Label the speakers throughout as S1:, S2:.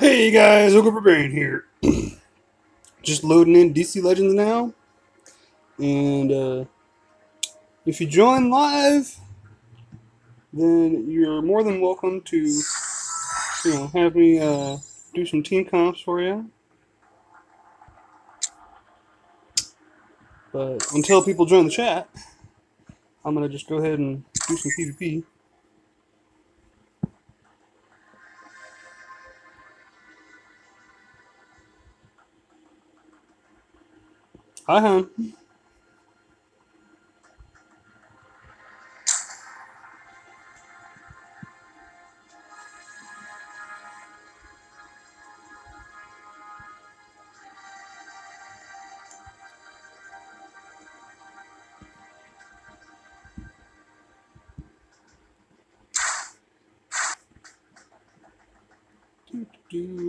S1: Hey guys, OgreBarberian here. Just loading in DC Legends now, and if you join live, then you're more than welcome to, have me do some team comps for you. But until people join the chat, I'm gonna just go ahead and do some PvP. Hi, hon.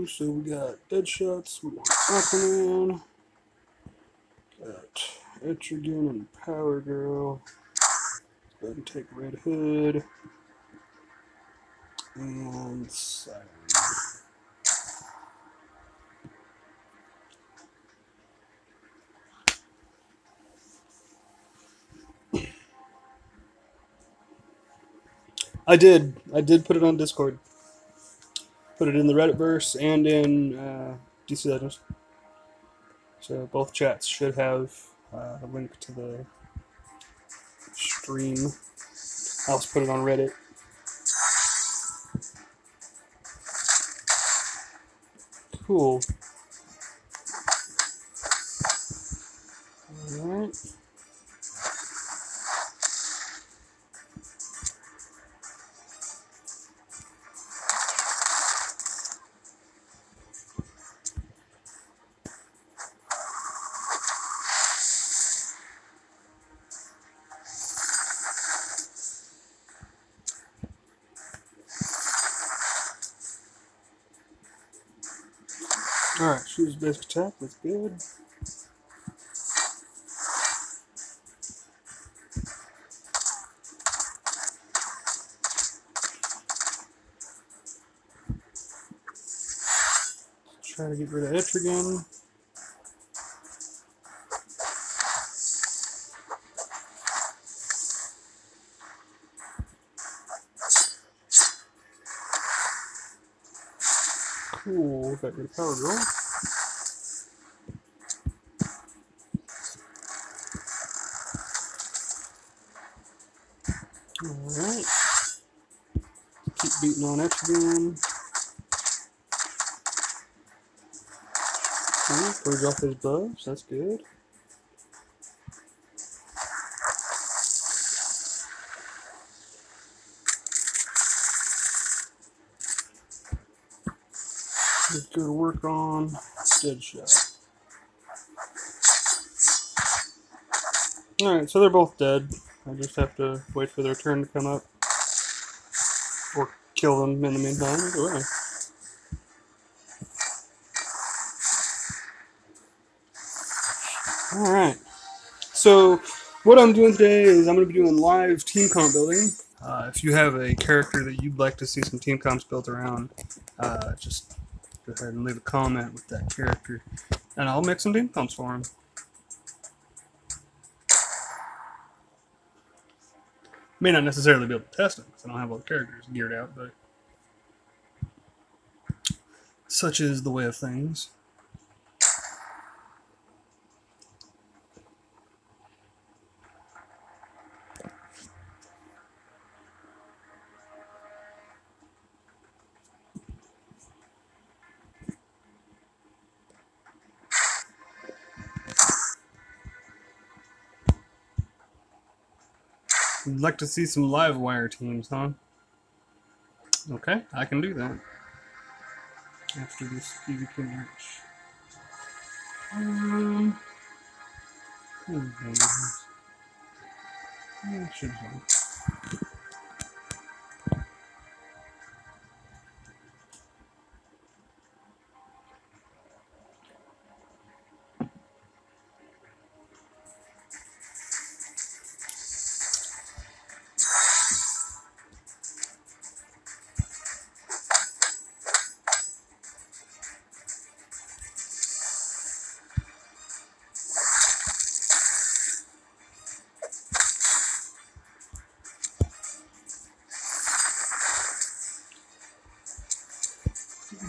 S1: So we got Deadshots, we want Aquaman, got Etrigan and Power Girl. Let's go ahead and take Red Hood and Siren. I did put it on Discord. Put it in the Redditverse and in DC Legends. So both chats should have a link to the stream. I also put it on Reddit. Cool. Alright. Alright, choose basic attack, that's good. Try to get rid of Etrigan. Cool, got rid of Power Girl. Alright. Keep beating on Etrigan. Cool, purge off his buffs, that's good. Let's go to work on Deadshot. Alright, so they're both dead. I just have to wait for their turn to come up. Or kill them in the meantime. Either way. Alright. So, what I'm doing today is I'm going to be doing live team comp building. If you have a character that you'd like to see some team comps built around, just go ahead and leave a comment with that character, and I'll make some team comps for him. May not necessarily be able to test them because I don't have all the characters geared out, but such is the way of things. You'd like to see some live wire teams, huh? Okay, I can do that. After this PvP match. Should have.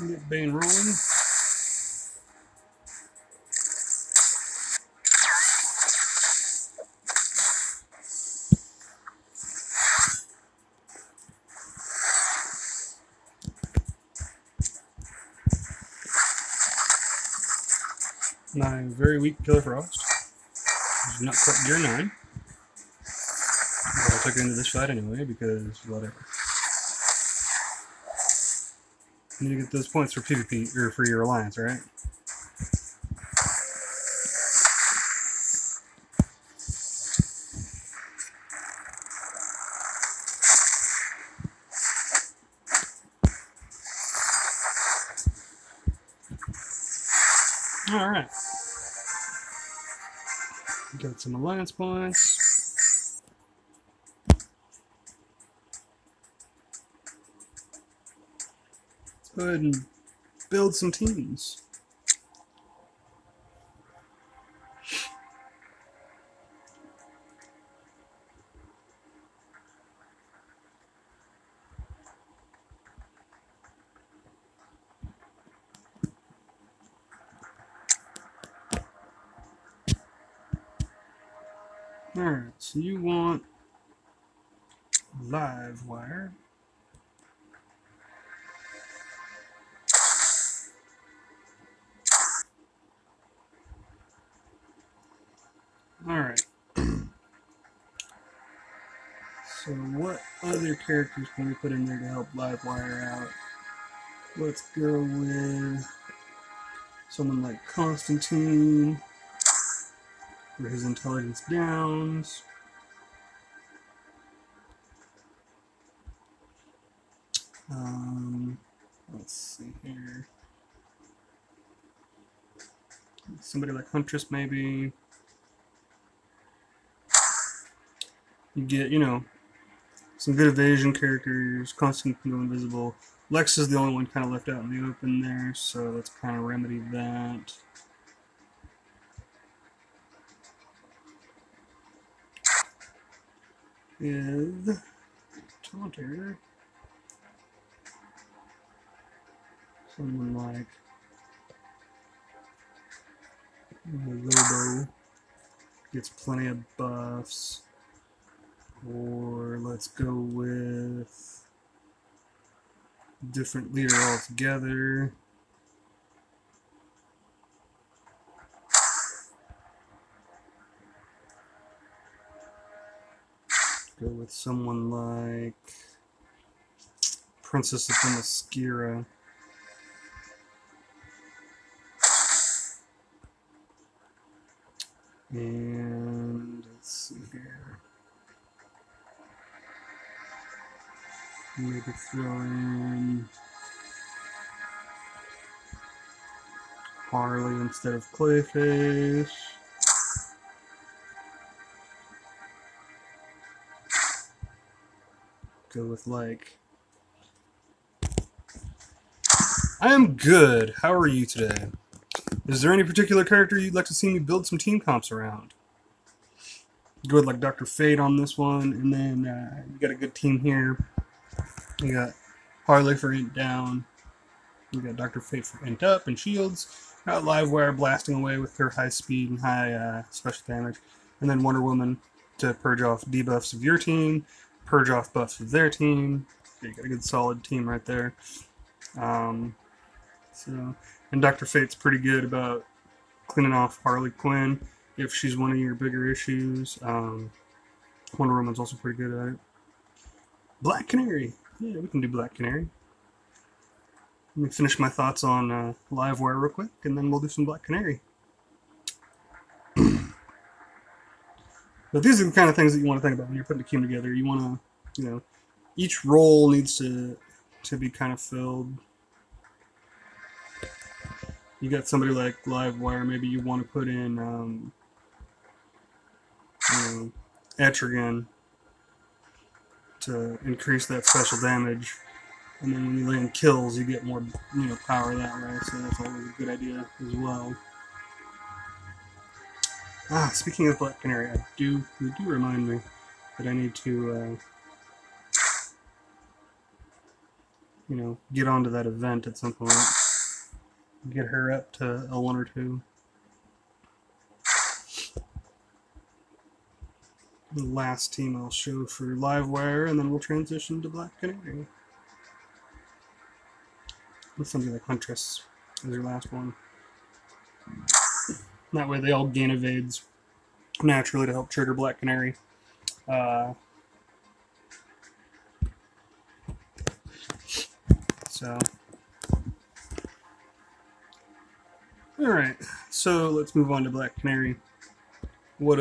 S1: Get Bane rolling. My very weak Killer Frost. It's not quite gear 9. But I took it into this fight anyway because whatever. You need to get those points for PvP, or for your alliance, right? Alright. Got some alliance points. Let's go ahead and build some teams. Alright, so you want live wire. Alright. So what other characters can we put in there to help live wire out? Let's go with someone like Constantine for his intelligence downs. Let's see here. Somebody like Huntress, maybe. You get, you know, some good evasion characters. Constantine can go invisible. Lex is the only one kind of left out in the open there, so let's kind of remedy that. With Taunter, someone like Lobo gets plenty of buffs. Or let's go with different leader altogether. Go with someone like Princess of Themyscira. And let's see here. Maybe throw in Harley instead of Clayface. Go with like... I am good. How are you today? Is there any particular character you'd like to see me build some team comps around? Go with like Dr. Fate on this one, and then you got a good team here. You got Harley for int down. You got Dr. Fate for int up and shields. Got Livewire blasting away with her high speed and high special damage. And then Wonder Woman to purge off debuffs of your team, purge off buffs of their team. You got a good solid team right there. And Dr. Fate's pretty good about cleaning off Harley Quinn if she's one of your bigger issues. Wonder Woman's also pretty good at it. Black Canary. Yeah, we can do Black Canary. Let me finish my thoughts on Livewire real quick, and then we'll do some Black Canary. But these are the kind of things that you want to think about when you're putting a team together. You want to, you know, each role needs to be kind of filled. You got somebody like Livewire, maybe you want to put in Etrigan to increase that special damage, and then when you land kills, you get more power that way. So that's always a good idea as well. Speaking of Black Canary, you do remind me that I need to you know, get onto that event at some point. Get her up to a 1 or 2. The last team I'll show for Livewire, and then we'll transition to Black Canary. With something like Huntress as your last one. That way they all gain evades naturally to help trigger Black Canary. Alright, so let's move on to Black Canary. What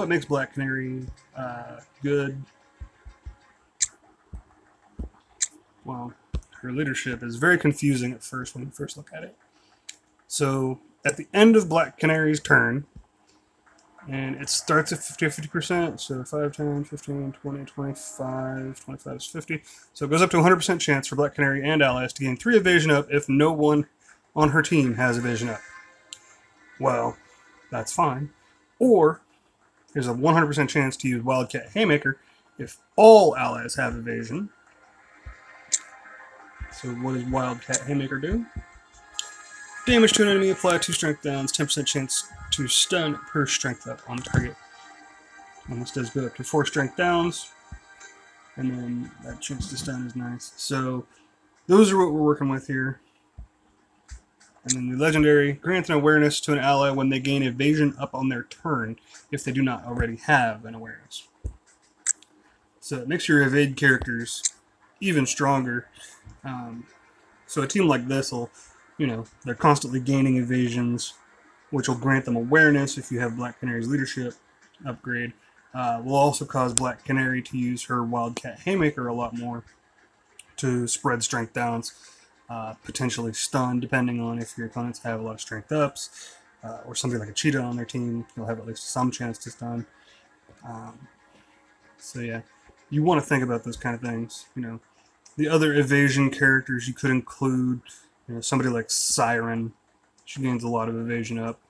S1: makes Black Canary good? Well, her leadership is very confusing at first when you first look at it. So, at the end of Black Canary's turn, and it starts at 50%, so 5, 10, 15, 20, 25, 25 is 50. So it goes up to 100% chance for Black Canary and allies to gain 3 evasion up if no one on her team has evasion up. Well, that's fine. Or, there's a 100% chance to use Wildcat Haymaker if all allies have evasion. So what does Wildcat Haymaker do? Damage to an enemy, apply 2 strength downs, 10% chance to stun per strength up on target. And this does go up to 4 strength downs, and then that chance to stun is nice. So those are what we're working with here. And then the legendary, grant an awareness to an ally when they gain evasion up on their turn if they do not already have an awareness. So it makes your evade characters even stronger. So a team like this will, you know, they're constantly gaining evasions, which will grant them awareness if you have Black Canary's leadership upgrade. Will also cause Black Canary to use her Wildcat Haymaker a lot more to spread strength downs, potentially stun, depending on if your opponents have a lot of strength ups, or something like a cheetah on their team. You'll have at least some chance to stun. So yeah, you want to think about those kind of things. You know, the other evasion characters you could include, you know, somebody like Siren. She gains a lot of evasion up.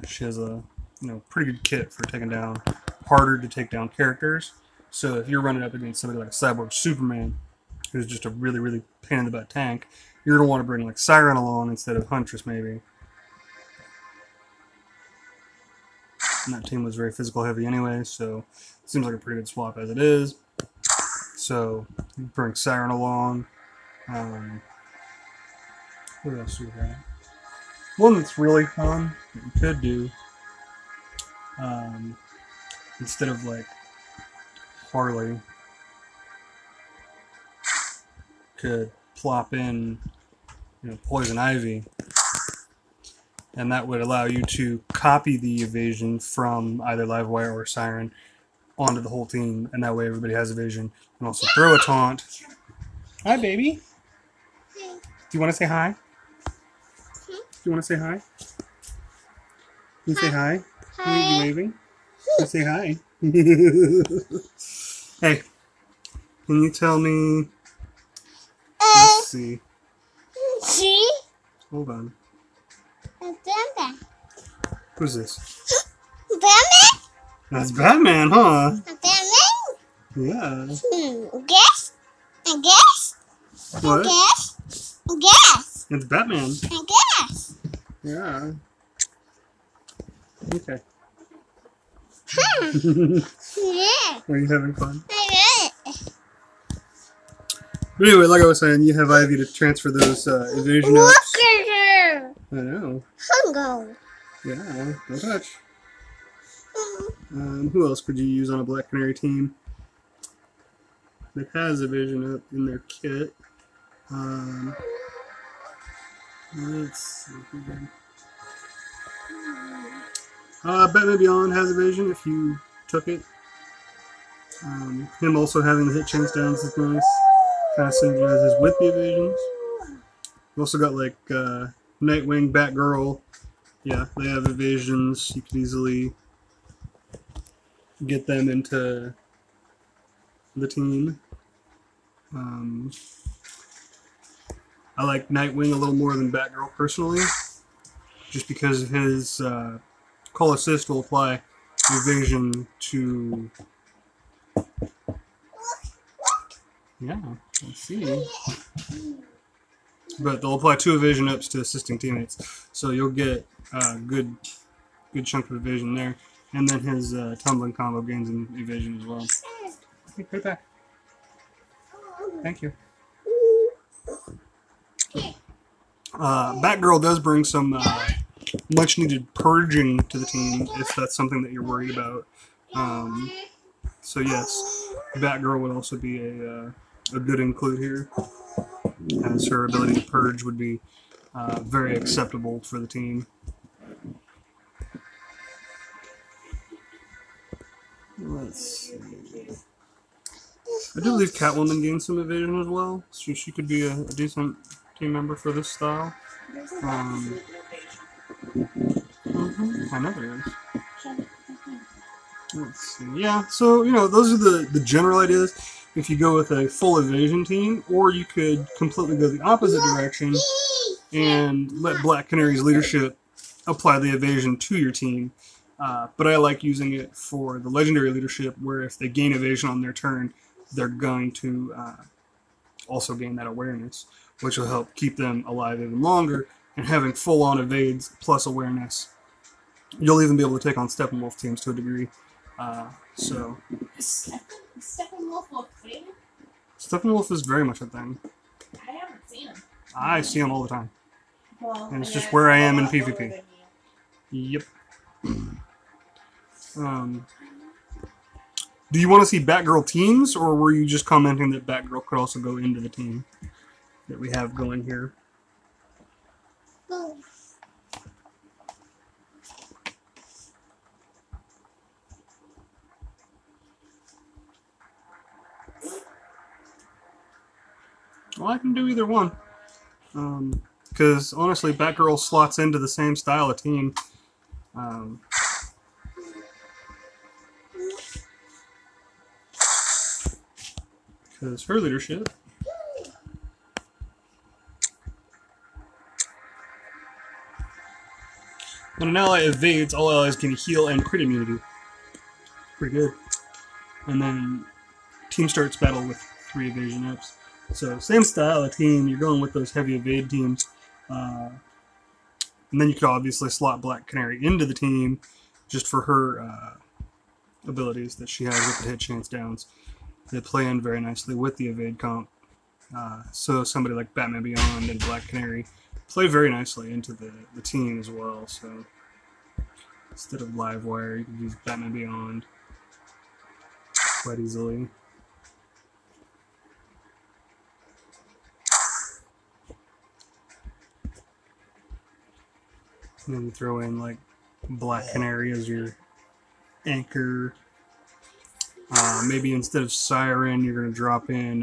S1: She has a, you know, pretty good kit for taking down harder to take down characters. So if you're running up against somebody like Cyborg Superman, who's just a really, really pain in the butt tank, you're going to want to bring like Siren along instead of Huntress maybe. And that team was very physical heavy anyway, so it seems like a pretty good swap as it is. So you bring Siren along. What else do we have? One that's really fun that you could do, instead of like Harley, could plop in, you know, Poison Ivy, and that would allow you to copy the evasion from either Livewire or Siren onto the whole team, and that way everybody has evasion. And also throw a taunt. Hi, baby. Do you want to say hi? Do you want to say hi? Can you say hi? Hi. Are you waving? You say hi. Hey, can you tell me? Let's see.
S2: See?
S1: Hold on.
S2: Batman.
S1: Who's this?
S2: Batman?
S1: That's Batman, huh?
S2: Batman?
S1: Yeah.
S2: Guess? I guess?
S1: What?
S2: Guess? Guess?
S1: It's Batman.
S2: I guess.
S1: Yeah. Okay.
S2: Yeah.
S1: Are you having fun?
S2: I read it.
S1: But anyway, like I was saying, you have Ivy to transfer those evasion
S2: Look
S1: ups.
S2: at her.
S1: I know.
S2: Hungo.
S1: Yeah, don't touch. Who else could you use on a Black Canary team that has evasion up in their kit? Let's see here. Batman Beyond has evasion if you took it. Him also having the hit chance downs is nice. Kind of synergizes with the evasions. We've also got like Nightwing, Batgirl. Yeah, they have evasions. You could easily get them into the team. I like Nightwing a little more than Batgirl personally, just because his call assist will apply evasion to. Yeah. Let's see. But they'll apply 2 evasion ups to assisting teammates, so you'll get a good chunk of evasion there. And then his tumbling combo gains in evasion as well. Hey, right back. Thank you. Batgirl does bring some much needed purging to the team if that's something that you're worried about. So yes, Batgirl would also be a good include here, as her ability to purge would be very acceptable for the team. Let's see. I do believe Catwoman gains some evasion as well, so she could be a decent team member for this style. I know there is. Let's see. Yeah, so, you know, those are the general ideas. If you go with a full evasion team, or you could completely go the opposite direction and let Black Canary's leadership apply the evasion to your team. But I like using it for the legendary leadership, where if they gain evasion on their turn, they're going to also gain that awareness, which will help keep them alive even longer. And having full-on evades plus awareness, you'll even be able to take on Steppenwolf teams to a degree. So
S3: Steppenwolf will thing?
S1: Steppenwolf is very much a thing.
S3: I haven't seen him.
S1: I see him all the time.
S3: Well,
S1: And it's just where I am in PvP. Yep. Do you want to see Batgirl teams, or were you just commenting that Batgirl could also go into the team that we have going here? Well, I can do either one. Because, honestly, Batgirl slots into the same style of team. Because her leadership... When an ally evades, all allies gain heal and crit immunity. Pretty good. And then team starts battle with 3 evasion ups. So same style of team, you're going with those heavy evade teams. And then you could obviously slot Black Canary into the team just for her abilities that she has with the hit chance downs. They play in very nicely with the evade comp. So somebody like Batman Beyond and Black Canary play very nicely into the team as well. So instead of Livewire, you can use Batman Beyond quite easily. And then you throw in like Black Canary as your anchor. Maybe instead of Siren, you're going to drop in,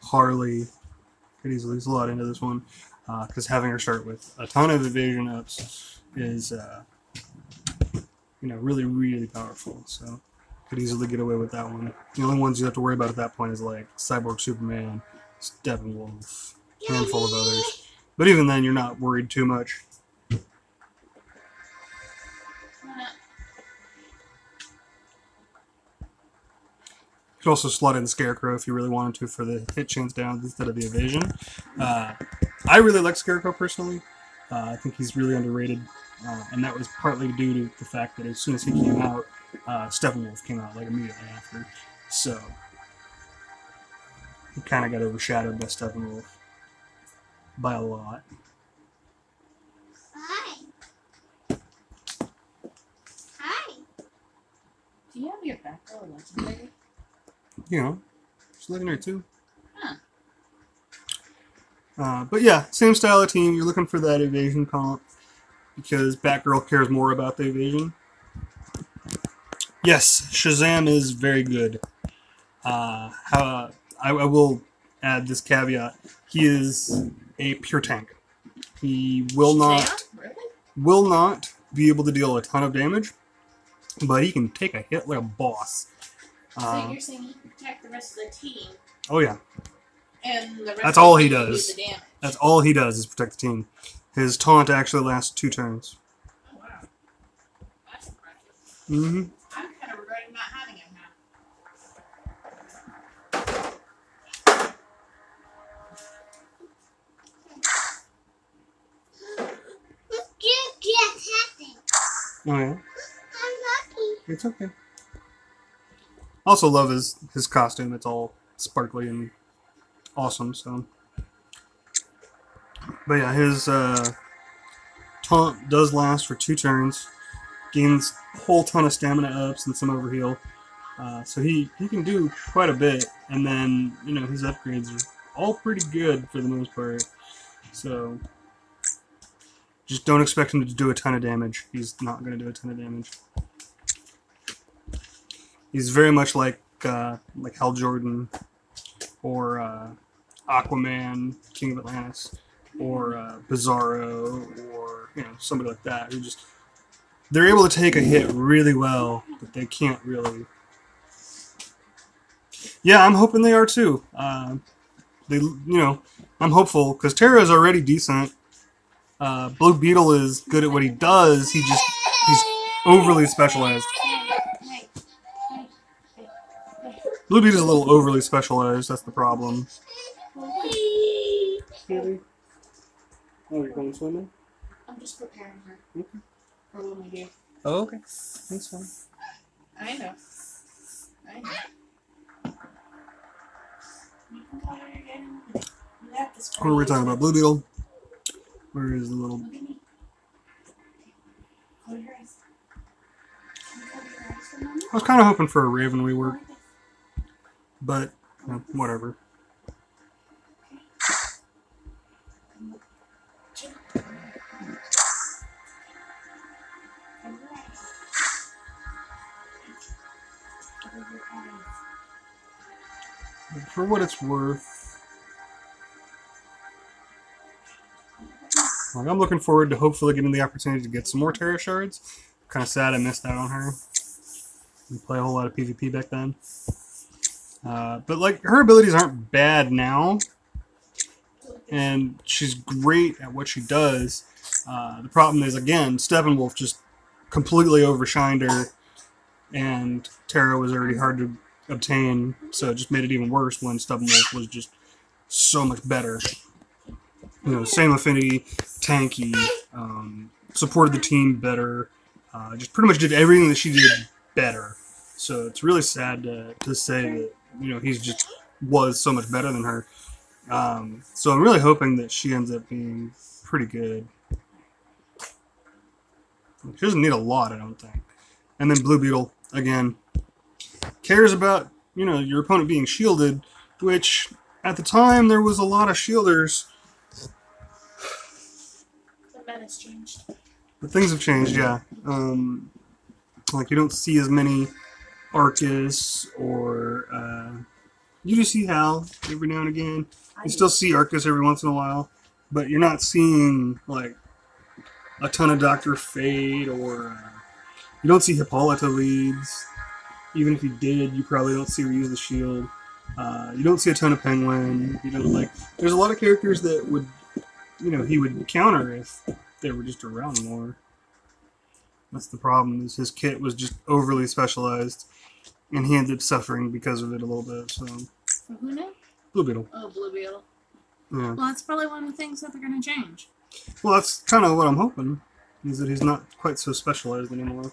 S1: Harley. Could easily slot into this one, because having her start with a ton of evasion ups is, really, really powerful. So could easily get away with that one. The only ones you have to worry about at that point is like Cyborg Superman, Steppenwolf, a handful of others. But even then, you're not worried too much. You could also slot in the Scarecrow if you really wanted to for the hit chance downs instead of the evasion. I really like Scarecrow personally. I think he's really underrated, and that was partly due to the fact that as soon as he came out, Steppenwolf came out like immediately after. So he kind of got overshadowed by Steppenwolf by a lot.
S2: Hi. Hi.
S3: Do you have your Batgirl legendary?
S1: It's legendary too.
S3: Huh.
S1: But yeah, same style of team. You're looking for that evasion comp because Batgirl cares more about the evasion. Yes, Shazam is very good. I will add this caveat. He is a pure tank. He will not be able to deal a ton of damage, but he can take a hit like a boss.
S3: So you're saying he can protect the rest of the team?
S1: Oh yeah.
S3: And the rest
S1: That's
S3: of
S1: all
S3: the
S1: he
S3: team
S1: does.
S3: do the damage.
S1: That's all he does is protect the team. His taunt actually lasts 2 turns.
S3: Oh wow. That's impressive.
S1: Mm-hmm.
S3: I'm kind of regretting not having him now.
S1: Oh yeah,
S2: I'm lucky.
S1: it's okay. Also love his costume. It's all sparkly and awesome. So, but yeah, his taunt does last for 2 turns. Gains a whole ton of stamina ups and some overheal. So he can do quite a bit. And then, you know, his upgrades are all pretty good for the most part. So just don't expect him to do a ton of damage. He's not going to do a ton of damage. He's very much like Hal Jordan or Aquaman, King of Atlantis, or Bizarro, or you know, somebody like that who just they're able to take a hit really well, but they can't really. Yeah, I'm hoping they are too. I'm hopeful because Terra is already decent. Blue Beetle is good at what he does. He's overly specialized. Blue Beetle is a little overly specialized. That's the problem. Really? Oh, you're going swimming?
S3: I'm just preparing her
S1: Okay.
S3: for when we do.
S1: Oh, okay. That's fine.
S3: I know. You can call her again. You have this
S1: What were we talking about? Blue Beetle? Where is the little...
S3: Look at me. Close your eyes. Can you cover your eyes for a moment?
S1: I was kind of hoping for a Raven rework, but you know, whatever.
S3: Chin up. Cover your eyes. Cover your eyes.
S1: For what it's worth, like, I'm looking forward to hopefully getting the opportunity to get some more Terra Shards. Kind of sad I missed out on her. We play a whole lot of PvP back then. But like, her abilities aren't bad now, and she's great at what she does. The problem is, again, Steppenwolf just completely overshined her, and Terra was already hard to obtain, so it just made it even worse when Steppenwolf was just so much better. You know, same affinity, tanky, supported the team better, just pretty much did everything that she did better. So it's really sad to say that, you know, he's just was so much better than her. So I'm really hoping that she ends up being pretty good. She doesn't need a lot, I don't think. And then Blue Beetle, again, cares about, you know, your opponent being shielded, which at the time there was a lot of shielders.
S3: The meta's changed.
S1: But things have changed, yeah. Like, you don't see as many Arcus or... you do see Hal every now and again. You still see Arcus every once in a while. But you're not seeing, like, a ton of Dr. Fate or... you don't see Hippolyta leads. Even if you did, you probably don't see her use the shield. You don't see a ton of Penguin. You don't, like... there's a lot of characters that would... you know, he would counter if they were just around more. That's the problem, is his kit was just overly specialized, and he ended up suffering because of it a little bit, so...
S3: For who now?
S1: Blue Beetle.
S3: Oh, Blue Beetle.
S1: Yeah.
S3: Well, that's probably one of the things that they're going to change.
S1: Well, that's kind of what I'm hoping, is that he's not quite so specialized anymore.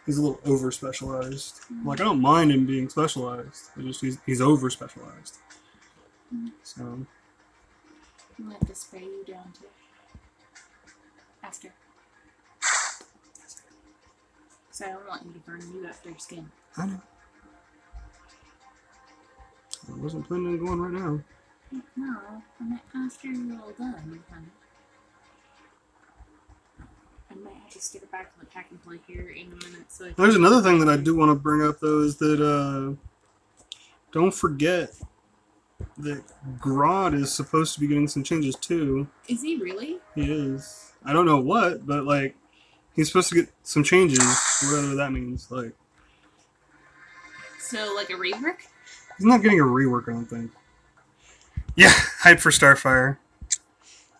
S1: He's a little over-specialized. Like, I don't mind him being specialized, it's just he's over-specialized. So...
S3: I'm going to have to spray you down, too. After. Because I don't want you to burn you after your skin.
S1: I know. I wasn't planning on going right now.
S3: No, I meant after you're all done, honey. I might have to stick it back to the pack and play here in a minute. So
S1: There's another thing that I do want to bring up, though, is that don't forget that Grodd is supposed to be getting some changes, too.
S3: Is he really?
S1: He is. I don't know what, but, like, he's supposed to get some changes, whatever that means. Like,
S3: So, like a rework?
S1: he's not getting a rework, I don't think. Yeah, hype for Starfire.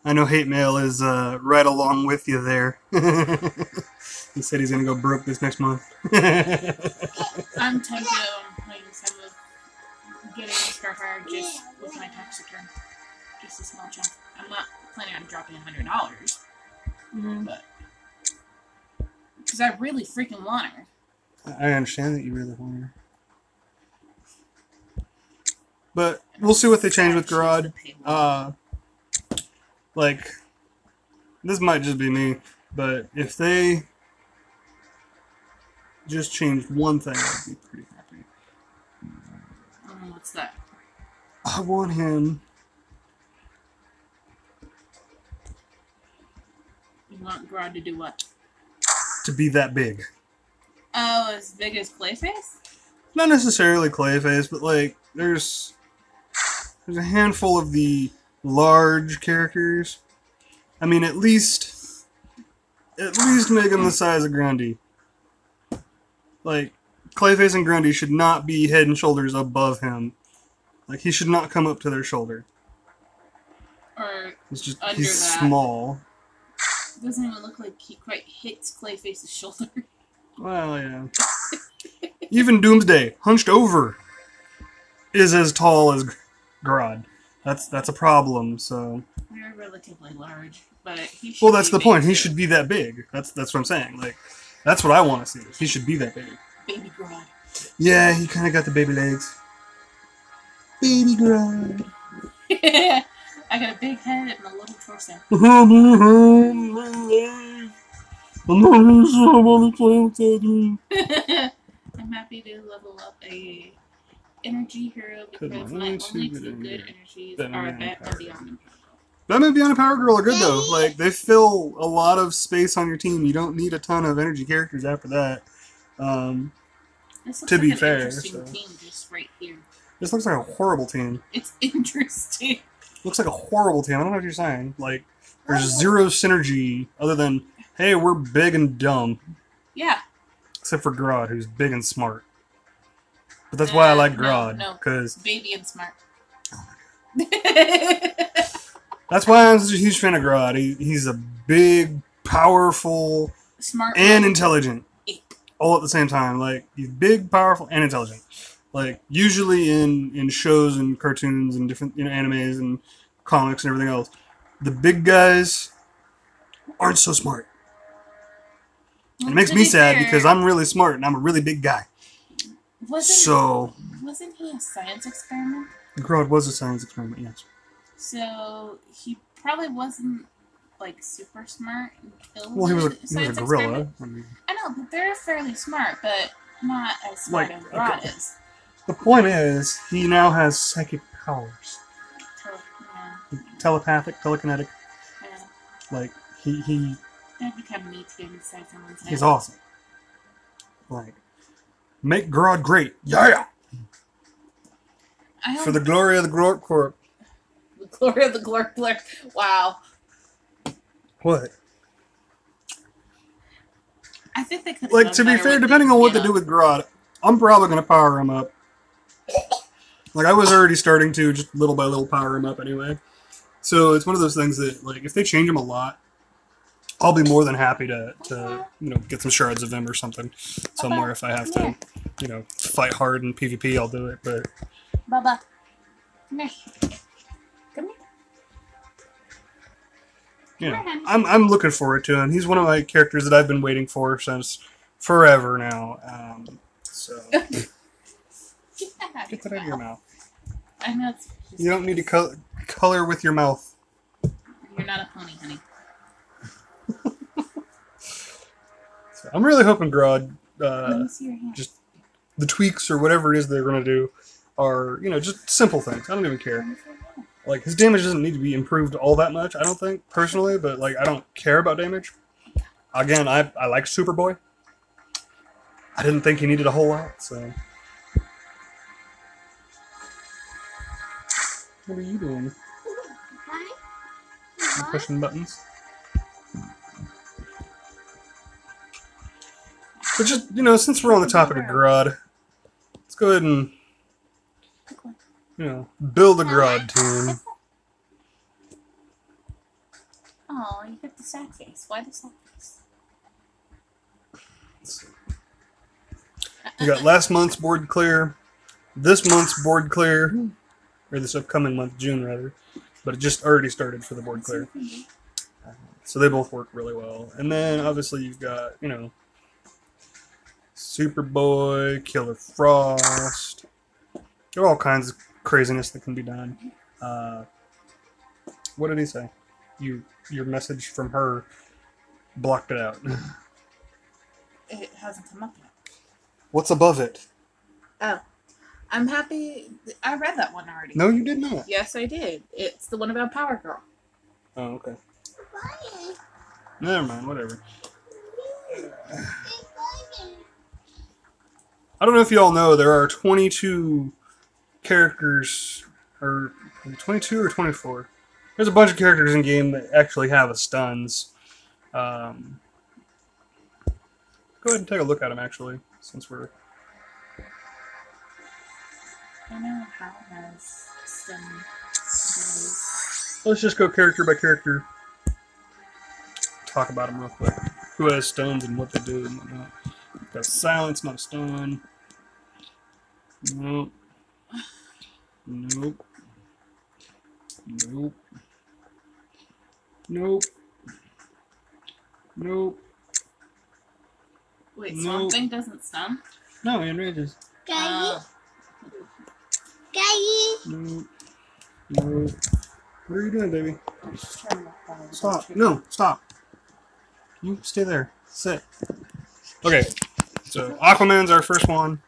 S1: I know Hate Mail is right along with you there. He said he's going to go broke this next month.
S3: I'm tempted on playing some of getting Starfire just with my tax return. Just a small chunk. I'm not planning on dropping $100. But Because I really freaking want her.
S1: I understand that you really want her. But we'll see what they change with Grodd. Like, this might just be me, but if they just change one thing, I'd be pretty happy.
S3: What's that?
S1: I want him.
S3: You want Grodd to do what?
S1: To be that big.
S3: Oh, as big as Clayface?
S1: Not necessarily Clayface, but like, there's a handful of the large characters. I mean, at least make him the size of Grundy. Like, Clayface and Grundy should not be head and shoulders above him. Like, he should not come up to their shoulder.
S3: Or
S1: he's
S3: that.
S1: small.
S3: Doesn't even look like he quite hits Clayface's shoulder.
S1: Well, yeah. Even Doomsday, hunched over, is as tall as Grodd. That's a problem. So.
S3: They're relatively large, but he should.
S1: Well, that's the point.
S3: Too.
S1: He should be that big. That's what I'm saying. Like, that's what I want to see. He should be that big.
S3: Baby Grodd.
S1: Yeah, he kind of got the baby legs. Baby Grodd.
S3: I got a big head and a little torso. I'm happy to level up a energy hero because my only two good energies are Batman Beyond and Power Girl.
S1: Batman Beyond and Power Girl are good though. Like, they fill a lot of space on your team. You don't need a ton of energy characters after that. To be fair,
S3: interesting team just right here.
S1: This looks like a horrible team.
S3: It's interesting.
S1: Looks like a horrible team. I don't know what you're saying. Like, there's zero synergy other than, hey, we're big and dumb.
S3: Yeah.
S1: Except for Grodd, who's big and smart. But that's why I like Grodd.
S3: No,
S1: because
S3: baby and smart.
S1: That's why I'm such a huge fan of Grodd. He's a big, powerful,
S3: smart,
S1: and intelligent. All at the same time. Like, he's big, powerful, and intelligent. Like, usually in shows and cartoons and different animes and comics and everything else, the big guys aren't so smart. It makes me sad because I'm really smart and I'm a really big guy.
S3: Wasn't he a science experiment?
S1: Grodd was a science experiment, yes.
S3: So he probably wasn't like super smart until
S1: he was a gorilla.
S3: I know, but they're fairly smart, but not as smart as Grodd is.
S1: The point is, he now has psychic powers. Telepathic, telekinetic. Yeah. Like, he
S3: That'd be kind of neat to get inside someone's head.
S1: He's awesome. Like, make Grodd great. Yeah! For the glory of the Glork Corp.
S3: The glory of the Glork Corp. Wow.
S1: What?
S3: I think they could.
S1: Like, to be fair, depending on what they do with Grodd, I'm probably going to power him up. Like, I was already starting to, just little by little, power him up anyway. So, it's one of those things that, like, if they change him a lot, I'll be more than happy to get some shards of him or something somewhere if I have to, fight hard in PvP, I'll do it, but...
S3: Bubba. Come here. Come here.
S1: Yeah, I'm looking forward to him. He's one of my characters that I've been waiting for since forever now. Get that out of your mouth.
S3: I know
S1: you don't need to color with your mouth.
S3: You're not a pony, honey.
S1: So I'm really hoping Grodd,
S3: just
S1: the tweaks or whatever it is they're going to do are, just simple things. I don't even care. Like, his damage doesn't need to be improved all that much, I don't think, personally, but, like, I don't care about damage. Again, I like Superboy. I didn't think he needed a whole lot, so... What are you doing? I'm pushing buttons. But just, since we're on the topic of Grodd, let's go ahead and, build a Grodd team.
S3: Oh, you hit the sad face. Why the sad face?
S1: You got last month's board clear, this month's board clear, or this upcoming month, June rather, but it just already started for the board clear. So they both work really well. And then obviously you've got, Superboy, Killer Frost. There are all kinds of craziness that can be done. What did he say? Your message from her blocked it out.
S3: It hasn't come up yet.
S1: What's above it?
S3: Oh. I'm happy. I read that one already.
S1: No, you did not.
S3: Yes, I did. It's the one about Power Girl.
S1: Oh, okay. Never mind, whatever. I don't know if you all know, there are 22 characters, or 22 or 24. There's a bunch of characters in game that actually have a stuns. Go ahead and take a look at them, actually, since we're...
S3: I know how has stun abilities.
S1: Let's just go character by character. Talk about them real quick. Who has stuns and what they do and whatnot. Got silence, not a stun. Nope. Nope. Nope. Nope. Nope.
S3: Wait,
S1: Nope.
S3: Swamp Thing doesn't stun?
S1: No, he enrages. Nope. Nope. What are you doing, baby?
S3: I'm just trying to walk by.
S1: Stop. No, stop. You stay there. Sit. Okay, so Aquaman's our first one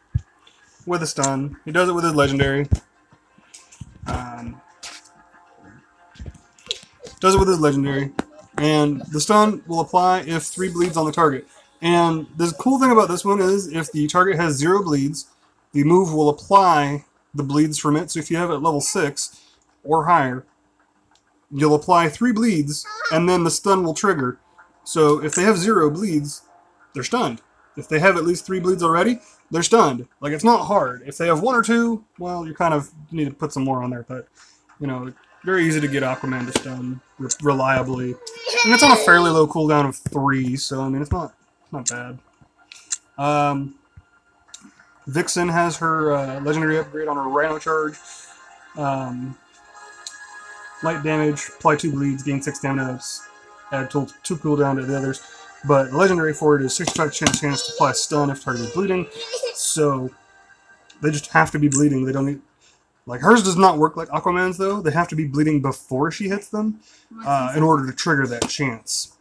S1: with a stun. He does it with his legendary. Does it with his legendary. And the stun will apply if 3 bleeds on the target. And the cool thing about this one is if the target has 0 bleeds, the move will apply the bleeds from it. So if you have it at level 6 or higher, you'll apply 3 bleeds, and then the stun will trigger. So if they have 0 bleeds, they're stunned. If they have at least 3 bleeds already, they're stunned. Like, it's not hard. If they have 1 or 2, well, you kind of need to put some more on there. But, you know, very easy to get Aquaman to stun reliably. And it's on a fairly low cooldown of 3, so, I mean, it's not bad. Vixen has her legendary upgrade on her Rhino charge. Light damage, apply 2 bleeds, gain 6 damage ups, add 2 cooldown to the others. But the legendary for it is 65% chance to apply a stun if target is bleeding. So they just have to be bleeding. They don't need... Like, hers does not work like Aquaman's, though. They have to be bleeding before she hits them in order to trigger that chance.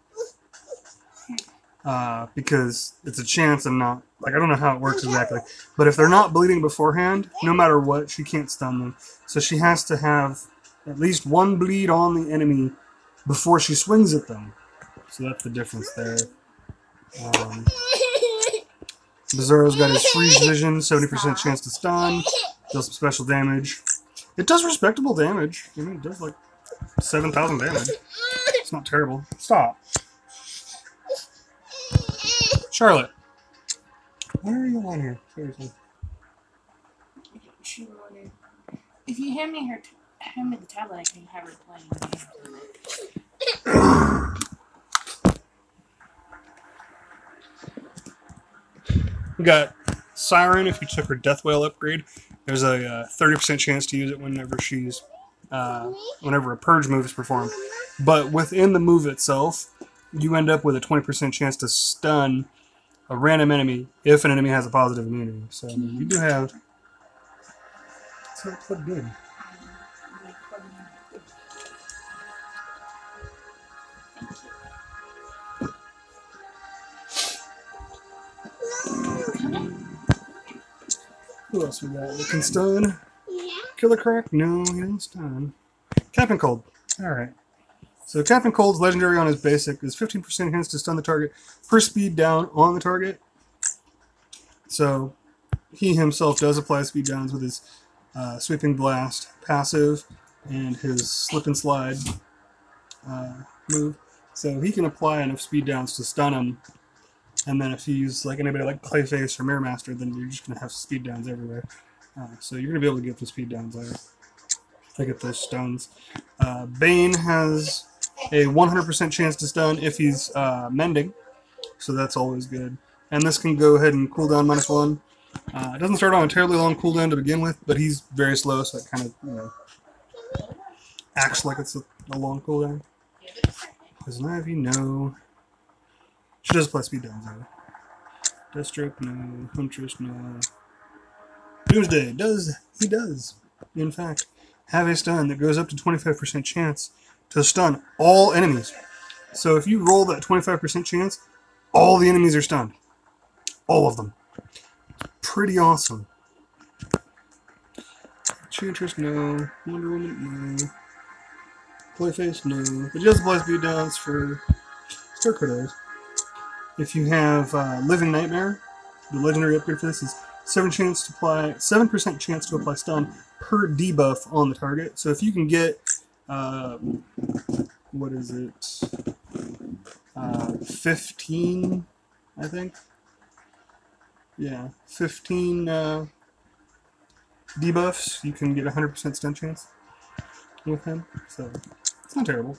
S1: Because it's a chance and not... Like, I don't know how it works exactly. But if they're not bleeding beforehand, no matter what, she can't stun them. So she has to have at least 1 bleed on the enemy before she swings at them. So that's the difference there. Bizarro's got his freeze vision, 70% chance to stun, does some special damage. It does respectable damage. I mean, it does like 7,000 damage. It's not terrible. Stop. Charlotte. Why are you on here? Seriously.
S3: She wanted... If you hand me the tablet, I can have her playing games on it.
S1: We got Siren. If you took her Death Whale upgrade, there's a 30% chance to use it whenever she's whenever a purge move is performed. But within the move itself, you end up with a 20% chance to stun a random enemy if an enemy has a positive immunity. So I mean, you do have. It's not quite good. Who else we got? We can stun. Killer Crack? No, he doesn't stun. Captain Cold. Alright. So Captain Cold's legendary on his basic is 15% chance to stun the target per speed down on the target. So he himself does apply speed downs with his Sweeping Blast passive and his Slip and Slide move. So he can apply enough speed downs to stun him. And then if you use like anybody like Clayface or Mirror Master, then you're just going to have speed downs everywhere. So you're going to be able to get the speed downs there. To get those stuns. Bane has a 100% chance to stun if he's mending. So that's always good. And this can go ahead and cool down -1. It doesn't start on a terribly long cooldown to begin with, but he's very slow, so it kind of, you know, acts like it's a long cooldown. Because none of you know. She does apply speed downs, though. Deathstroke, no. Huntress, no. Doomsday, he does, in fact, have a stun that goes up to 25% chance to stun all enemies. So if you roll that 25% chance, all the enemies are stunned. All of them. Pretty awesome. Enchantress, no. Wonder Woman, no. Clayface, no. But just applies speed downs for Star If you have Living Nightmare, the legendary upgrade for this is 7% chance to apply stun per debuff on the target. So if you can get what is it? 15, I think. Yeah, 15 debuffs, you can get 100% stun chance with him. So it's not terrible.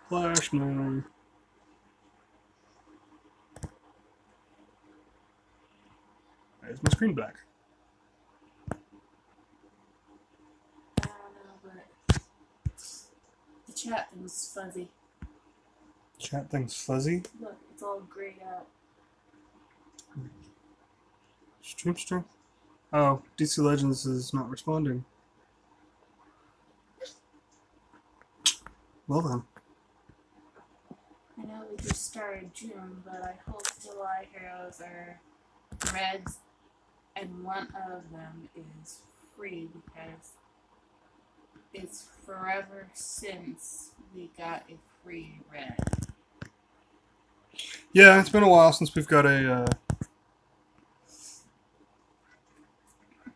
S1: Flash, no. Why is my screen black?
S3: I don't know, but the chat thing's fuzzy.
S1: Chat thing's fuzzy.
S3: Look, it's all grayed out.
S1: Stream strength? Oh, DC Legends is not responding. Well then.
S3: I know we just started June, but I hope July heroes are reds, and one of them is free because it's forever since we got a free red.
S1: Yeah, it's been a while since we've got a.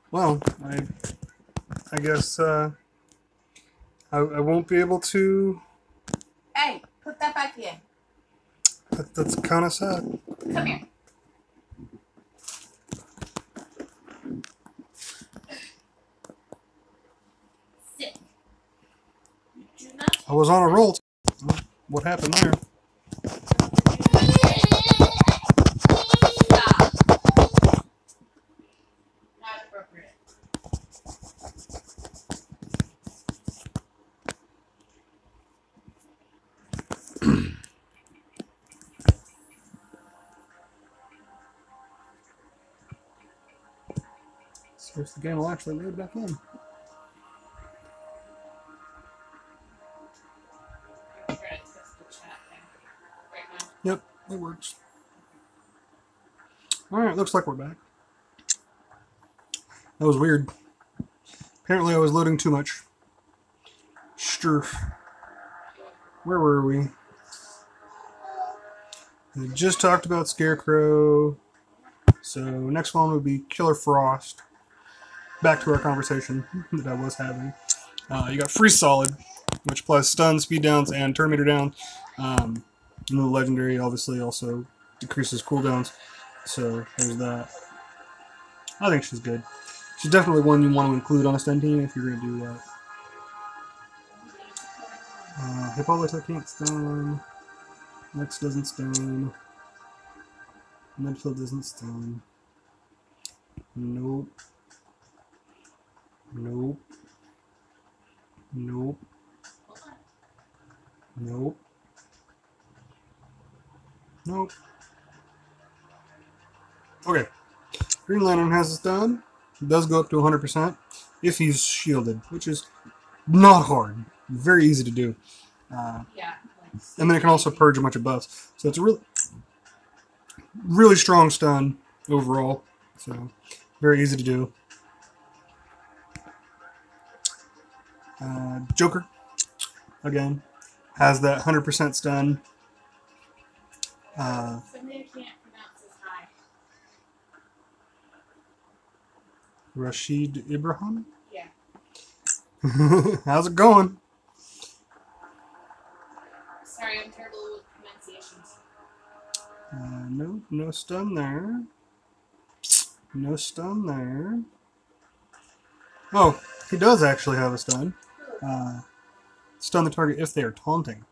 S1: Well, I guess I won't be able to.
S3: Hey, put that back in.
S1: That's kind of sad.
S3: Come here. Sit. Do not.
S1: I was on a roll. What happened there?
S3: Stop. Not appropriate.
S1: See if the game will actually load back in.
S3: I'm trying to test the chat thing right now.
S1: Yep, it works. Alright, looks like we're back. That was weird. Apparently I was loading too much. Sturf. Where were we? I just talked about Scarecrow. So next one would be Killer Frost. Back to our conversation that I was having. You got Freeze Solid, which applies stun, speed downs, and turn meter down. And the legendary obviously also decreases cooldowns. So there's that. I think she's good. She's definitely one you want to include on a stun team if you're going to do that. Hippolyta can't stun. Lex doesn't stun. Medfield doesn't stun. Nope. Nope. Nope. Nope. Nope. Okay. Green Lantern has a stun. It does go up to 100% if he's shielded, which is not hard. Very easy to do.
S3: Yeah.
S1: And then it can also purge a bunch of buffs. So it's a really strong stun overall. So very easy to do. Joker, again, has that 100% stun.
S3: Somebody can't pronounce his high.
S1: Rashid Ibrahim.
S3: Yeah.
S1: How's it going?
S3: Sorry, I'm terrible with pronunciations.
S1: No stun there. No stun there. Oh, he does actually have a stun. Stun the target if they are taunting.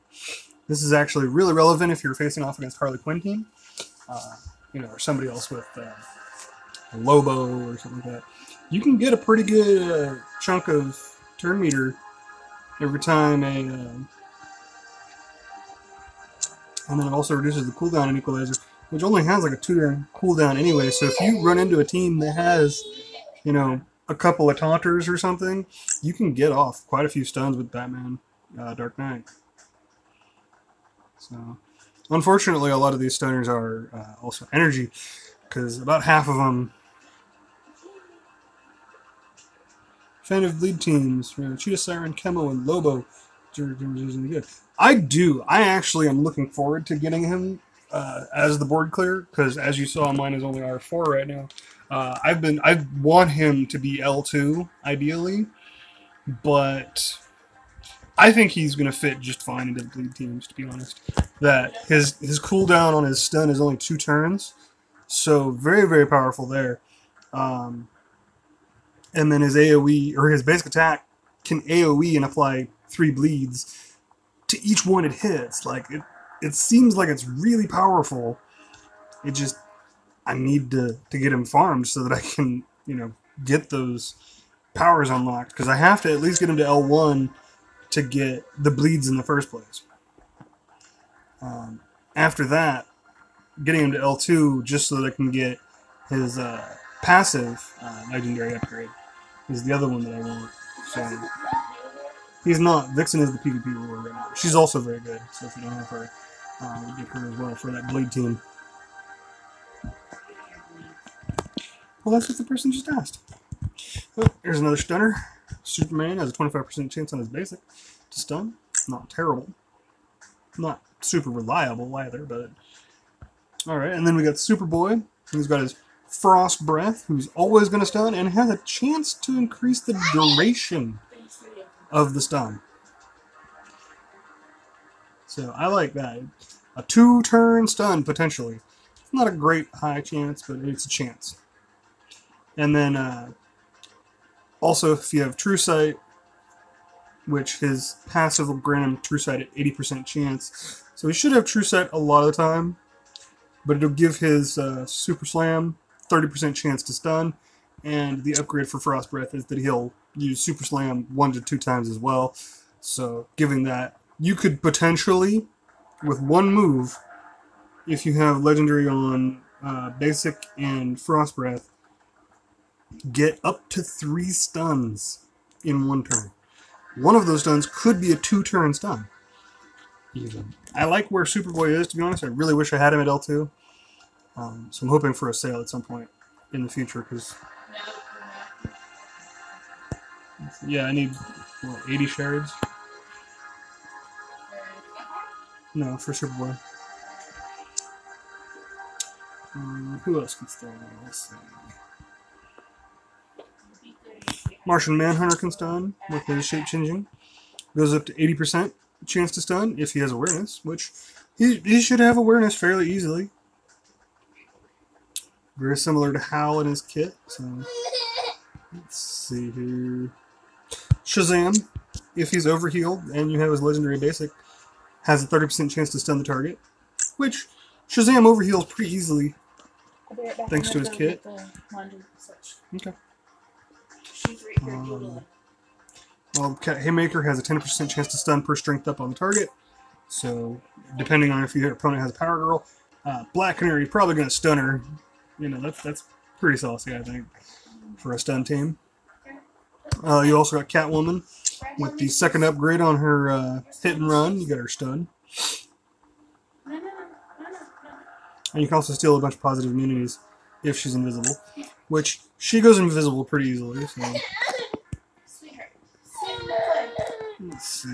S1: This is actually really relevant if you're facing off against Harley Quinn team. Or somebody else with a Lobo or something like that. You can get a pretty good chunk of turn meter every time and then it also reduces the cooldown in Equalizer which only has like a 2-turn cooldown anyway. So if you run into a team that has, you know, a couple of taunters or something, you can get off quite a few stuns with Batman Dark Knight. So, unfortunately, a lot of these stunners are also energy, because about half of them. Fan of lead teams, Cheetah, Siren, Chemo, and Lobo. Good. I actually am looking forward to getting him as the board clear, because as you saw, mine is only R4 right now. I want him to be L2 ideally, but I think he's going to fit just fine into the bleed teams. To be honest, that his cooldown on his stun is only 2 turns, so very very powerful there. And then his AOE or his basic attack can AOE and apply 3 bleeds to each one it hits. Like it seems like it's really powerful. It just I need to get him farmed so that I can, you know, get those powers unlocked, because I have to at least get him to L1 to get the bleeds in the first place. After that, getting him to L2 just so that I can get his passive legendary upgrade is the other one that I want. So he's not. Vixen is the PvP reward right now. She's also very good, so if you don't have her, we'll get her as well for that bleed team. Well, that's what the person just asked. Oh, here's another stunner. Superman has a 25% chance on his basic to stun. Not terrible. Not super reliable either, but... Alright, and then we got Superboy, who's got his Frost Breath, who's always going to stun, and has a chance to increase the duration of the stun. So, I like that. A 2-turn stun, potentially. It's not a great high chance, but it's a chance. And then, also, if you have True Sight, which his passive will grant him True Sight at 80% chance. So he should have True Sight a lot of the time, but it'll give his Super Slam 30% chance to stun, and the upgrade for Frost Breath is that he'll use Super Slam 1 to 2 times as well. So, given that, you could potentially, with one move, if you have Legendary on Basic and Frost Breath, get up to 3 stuns in 1 turn. One of those stuns could be a 2-turn stun. Even. I like where Superboy is, to be honest. I really wish I had him at L2. So I'm hoping for a sale at some point in the future, because... Yeah, I need, 80 shards? No, for Superboy. Who else can stun? Let's see. Martian Manhunter can stun with his shape changing. Goes up to 80% chance to stun if he has awareness, which he should have awareness fairly easily. Very similar to Hal in his kit. So let's see here. Shazam, if he's overhealed and you have his legendary basic, has a 30% chance to stun the target, which Shazam overheals pretty easily thanks to his kit. Okay. Well, Haymaker has a 10% chance to stun per strength up on the target. So, depending on if your opponent has a Power Girl, Black Canary is probably going to stun her. You know, that's pretty saucy, I think, for a stun team. You also got Catwoman with the second upgrade on her hit and run. You got her stun. And you can also steal a bunch of positive immunities if she's invisible, which she goes invisible pretty easily. So. Let's see.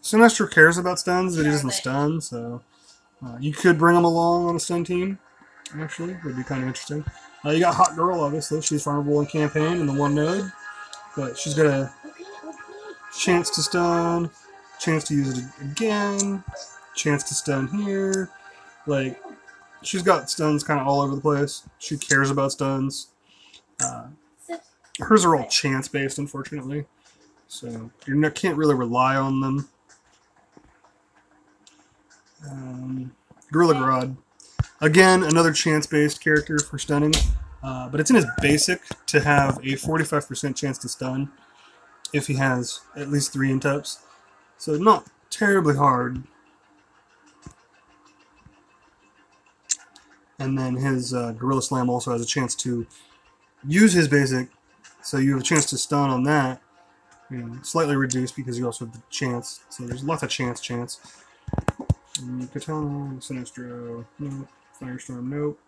S1: Sinestro cares about stuns, but he doesn't stun, so you could bring him along on a stun team. Actually, would be kind of interesting. You got Hot Girl, obviously. She's farmable in campaign in the 1 node, but she's got a chance to stun, chance to use it again, chance to stun here. Like, she's got stuns kind of all over the place. She cares about stuns. Hers are all chance-based, unfortunately, so you can't really rely on them. Gorilla Grodd. Again, another chance-based character for stunning, but it's in his basic to have a 45% chance to stun if he has at least 3 intups. So not terribly hard. And then his Gorilla Slam also has a chance to use his basic, so you have a chance to stun on that. Slightly reduced because you also have the chance. So there's lots of chance. Katana, Sinestro, nope. Firestorm, nope.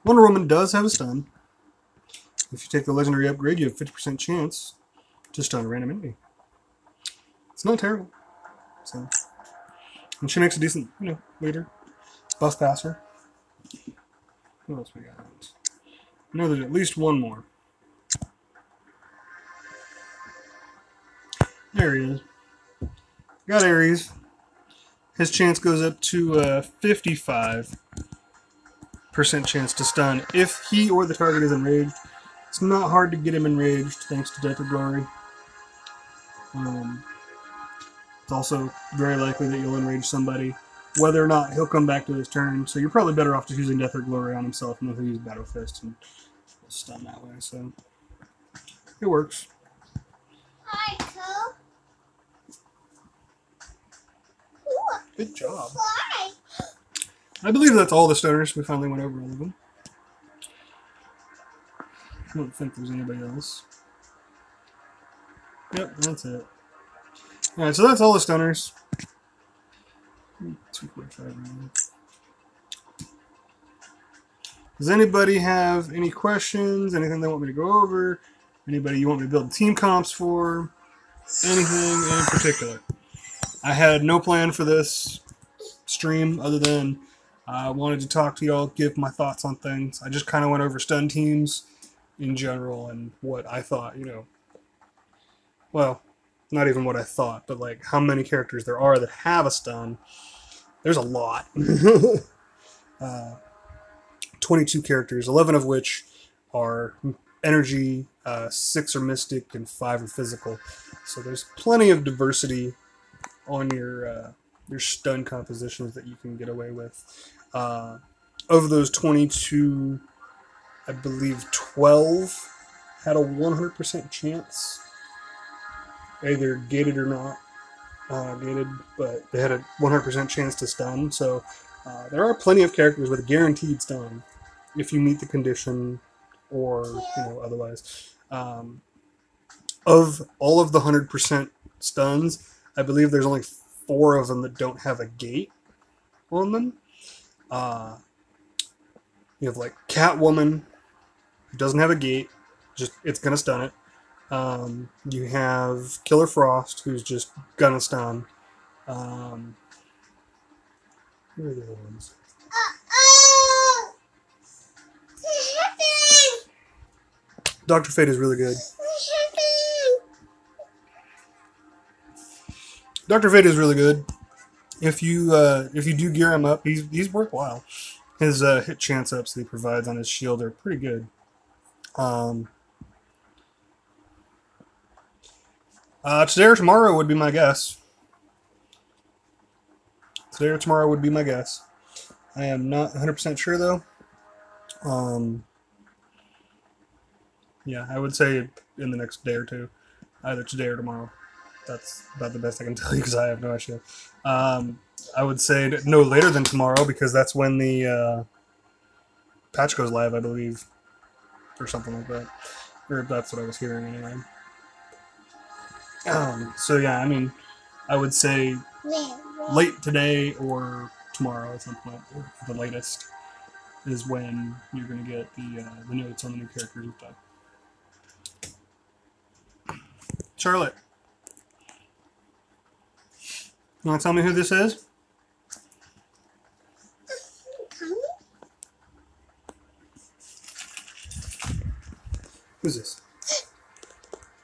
S1: Wonder Woman does have a stun. If you take the legendary upgrade, you have 50% chance to stun a random enemy. It's not terrible. So, and she makes a decent, leader. Buff passer. What else we got? I know there's at least one more. There he is. Got Ares. His chance goes up to 55% chance to stun if he or the target is enraged. It's not hard to get him enraged thanks to Death or Glory. It's also very likely that you'll enrage somebody, whether or not he'll come back to his turn. So you're probably better off just using Death or Glory on himself, and then he'll use Battle Fist and stun that way. So it works.
S2: Hi, Cole.
S1: Good job.
S2: Why?
S1: I believe that's all the stunners. We finally went over all of them. I don't think there's anybody else. Yep, that's it. Alright, so that's all the stunners. 245 right. Does anybody have any questions? Anything they want me to go over? Anybody you want me to build team comps for? Anything in particular? I had no plan for this stream other than I wanted to talk to y'all, give my thoughts on things. I just kind of went over stun teams in general and what I thought, well, not even what I thought, but like how many characters there are that have a stun. There's a lot. 22 characters, 11 of which are energy, 6 are mystic, and 5 are physical. So there's plenty of diversity on your stun compositions that you can get away with. Of those 22, I believe 12 had a 100% chance, either gated or not gated, but they had a 100% chance to stun. So there are plenty of characters with a guaranteed stun if you meet the condition or otherwise. Of all of the 100% stuns, I believe there's only 4 of them that don't have a gate on them. You have like Catwoman, who doesn't have a gate, just it's gonna stun it. You have Killer Frost, who's just gonna stun. Who are the other ones? Dr. Fate is really good. Dr. Fate is really good. If you do gear him up, he's worthwhile. His hit chance ups that he provides on his shield are pretty good. Today or tomorrow would be my guess. Today or tomorrow would be my guess. I am not 100% sure though. Yeah, I would say in the next day or two, either today or tomorrow. That's about the best I can tell you because I have no idea. I would say no later than tomorrow because that's when the patch goes live, I believe, or something like that. Or that's what I was hearing anyway. So yeah, I mean, I would say late today or tomorrow at some point, or the latest, is when you're going to get the notes on the new characters and stuff. Charlotte, you want to tell me who this is? Who's this?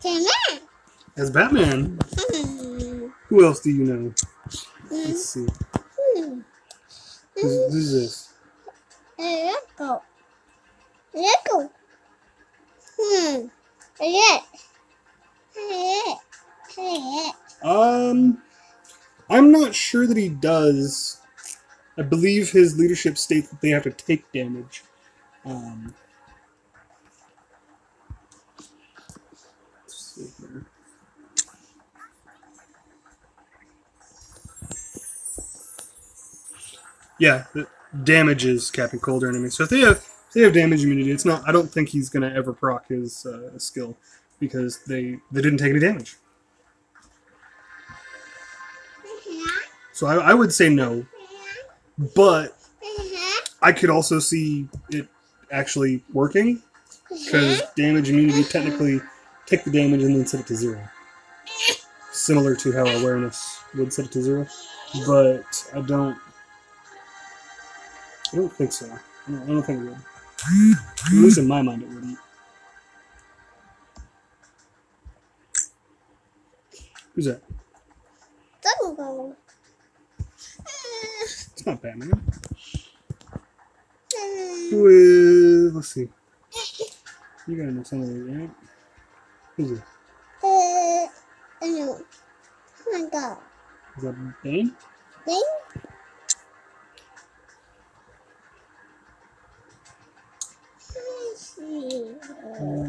S2: Batman.
S1: That's Batman. Who else do you know? Let's see. Who's this?
S2: Lego. Lego. Yeah.
S1: I'm not sure that he does. I believe his leadership states that they have to take damage. Let's see here. Yeah, it damages Captain Cold or enemies. So if they have damage immunity, it's not. I don't think he's gonna ever proc his skill because they didn't take any damage. So I would say no, but I could also see it actually working because damage immunity technically take the damage and then set it to 0, similar to how awareness would set it to 0. But I don't think so. I don't think it would. At least in my mind, it wouldn't. Who's that?
S2: Tango.
S1: It's not Batman. Who is? Let's see. You gotta know somebody, right? Who's it?
S2: No. Tango.
S1: Is that Bane?
S2: Bing.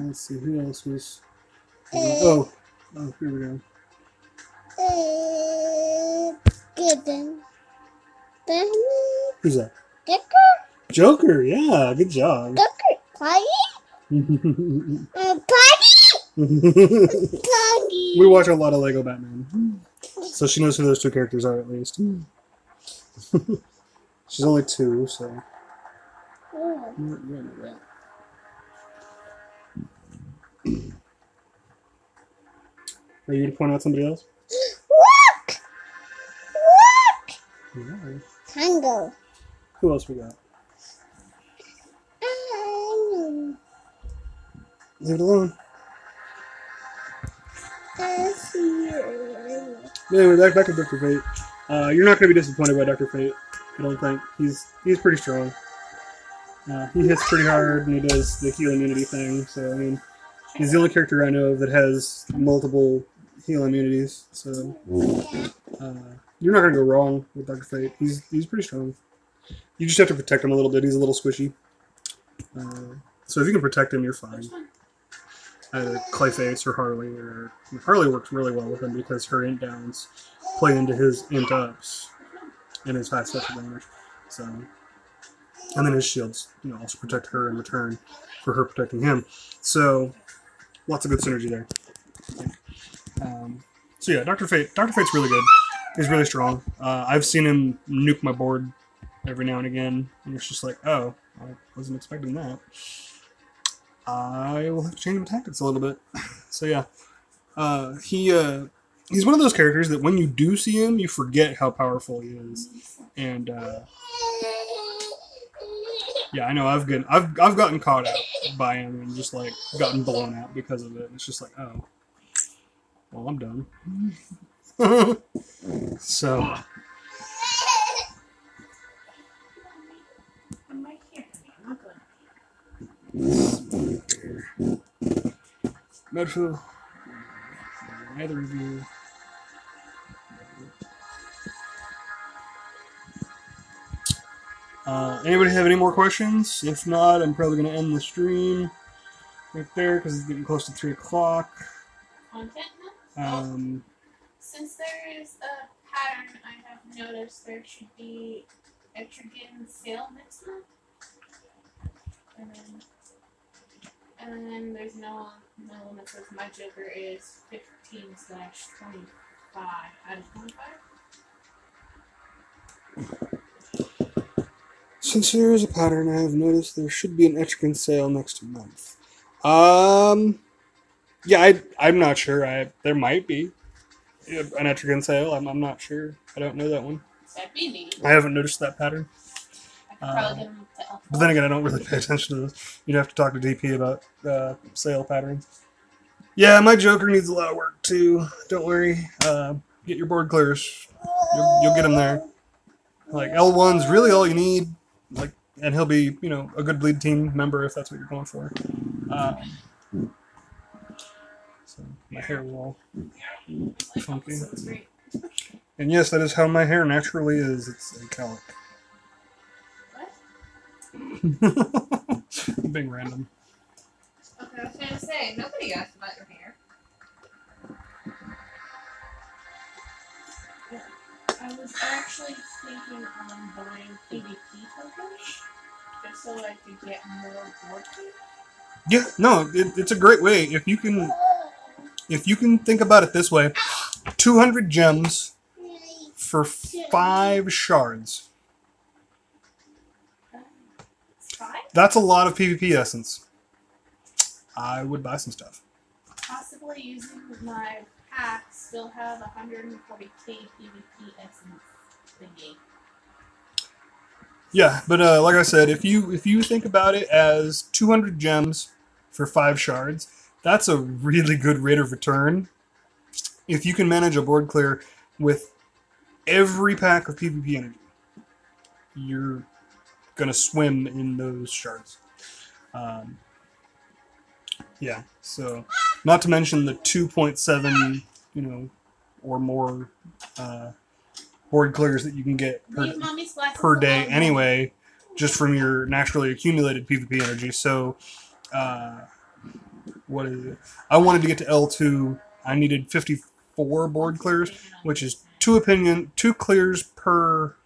S1: Let's see. Who else was? Oh, here we go.
S2: Good.
S1: Who's that?
S2: Joker.
S1: Joker. Yeah, good job.
S2: Joker. Party. Party.
S1: We watch a lot of Lego Batman, so she knows who those two characters are at least. She's only 2, so. Are you going to point out somebody else?
S2: Look! Look!
S1: Yeah.
S2: Tango.
S1: Who else we got? Leave it alone. Anyway, back to Dr. Fate. You're not going to be disappointed by Dr. Fate, I don't think. He's pretty strong. He hits pretty hard, and he does the heal immunity thing, so, I mean, he's the only character I know of that has multiple heal immunities, so you're not going to go wrong with Dr. Fate. He's pretty strong. You just have to protect him a little bit. He's a little squishy. So if you can protect him, you're fine. Either Clayface or Harley. Harley works really well with him because her int downs play into his int ups and his high special damage. So, and then his shields, also protect her in return for her protecting him. So, lots of good synergy there. So yeah, Dr. Fate's really good. He's really strong. I've seen him nuke my board every now and again, and it's just like, oh, I wasn't expecting that. I will have to change my tactics a little bit. So yeah, he's one of those characters that when you do see him, you forget how powerful he is. And yeah, I know I've gotten caught out by him and just like gotten blown out because of it. It's just like, oh, well, I'm done. So.
S3: I'm right here. I'm good.
S1: Medfield. Neither of you. Anybody have any more questions? If not, I'm probably going to end the stream right there because it's getting close to 3 o'clock.
S3: Content now?
S1: Um,
S3: Since there is a pattern, I have noticed there should be Etrigan sale next month. And then there's no one that says my Joker is 15/25 out of 25.
S1: Since there is a pattern, I have noticed there should be an Etrigan sale next month. Yeah, I'm not sure. There might be an Etrigan sale. I'm not sure. I don't know that one.
S3: That'd be neat.
S1: I haven't noticed that pattern.
S3: I could probably get them to Elf.
S1: But then again, I don't really pay attention to this. You'd have to talk to DP about sale patterns. Yeah, my Joker needs a lot of work too. Don't worry. Get your board clears. You'll get him there. Like L1's really all you need. Like, and he'll be, a good bleed team member if that's what you're going for. So my hair will all funky.
S3: That's great.
S1: And yes, that is how my hair naturally is. It's a cowlick.
S3: What?
S1: Being random.
S3: Okay, I was gonna say, nobody asked about your hair. I was actually thinking on buying PvP tokens just so I could get more board games.
S1: Yeah, no, it's a great way if you can think about it this way: 200 gems for 5 shards.
S3: Five?
S1: That's a lot of PvP essence. I would buy some stuff.
S3: Possibly using my pack, still have 140k PvP essence thingy.
S1: Yeah, but like I said, if you think about it as 200 gems for 5 shards, that's a really good rate of return. If you can manage a board clear with every pack of PvP energy, you're gonna swim in those shards. Yeah, so not to mention the 2.7, or more board clears that you can get
S3: Leave mommy's glasses
S1: per day
S3: alone,
S1: anyway, just from your naturally accumulated PvP energy. So, what is it? I wanted to get to L2. I needed 54 board clears, which is 2 clears per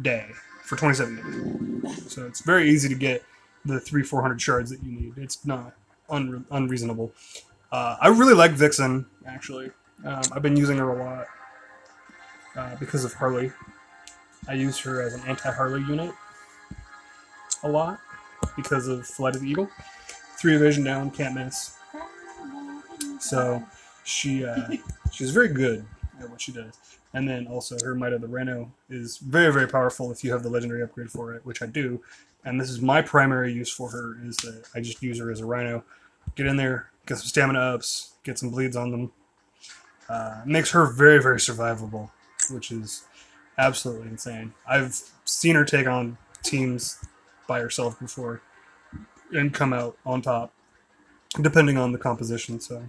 S1: day for 27 days. So it's very easy to get the 300-400 shards that you need. It's not unreasonable. I really like Vixen, actually. I've been using her a lot because of Harley. I use her as an anti-Harley unit a lot because of Flight of the Eagle. 3 evasion down, can't miss. So she's very good at what she does. And then also her Might of the Rhino is very, very powerful if you have the legendary upgrade for it, which I do. And this is my primary use for her, is that I just use her as a Rhino. Get in there, get some stamina ups, get some bleeds on them. Makes her very, very survivable, which is absolutely insane. I've seen her take on teams by herself before and come out on top, depending on the composition. So,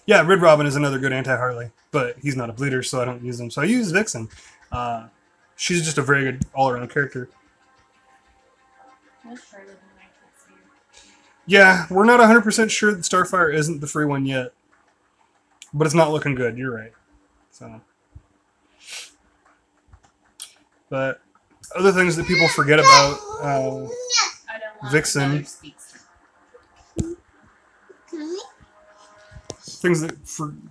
S1: yeah, Red Robin is another good anti-Harley, but he's not a bleeder, so I don't use him. So I use Vixen. She's just a very good all-around character. Yeah, we're not 100% sure that Starfire isn't the free one yet, but it's not looking good. You're right. So, but other things that people forget about Vixen, things that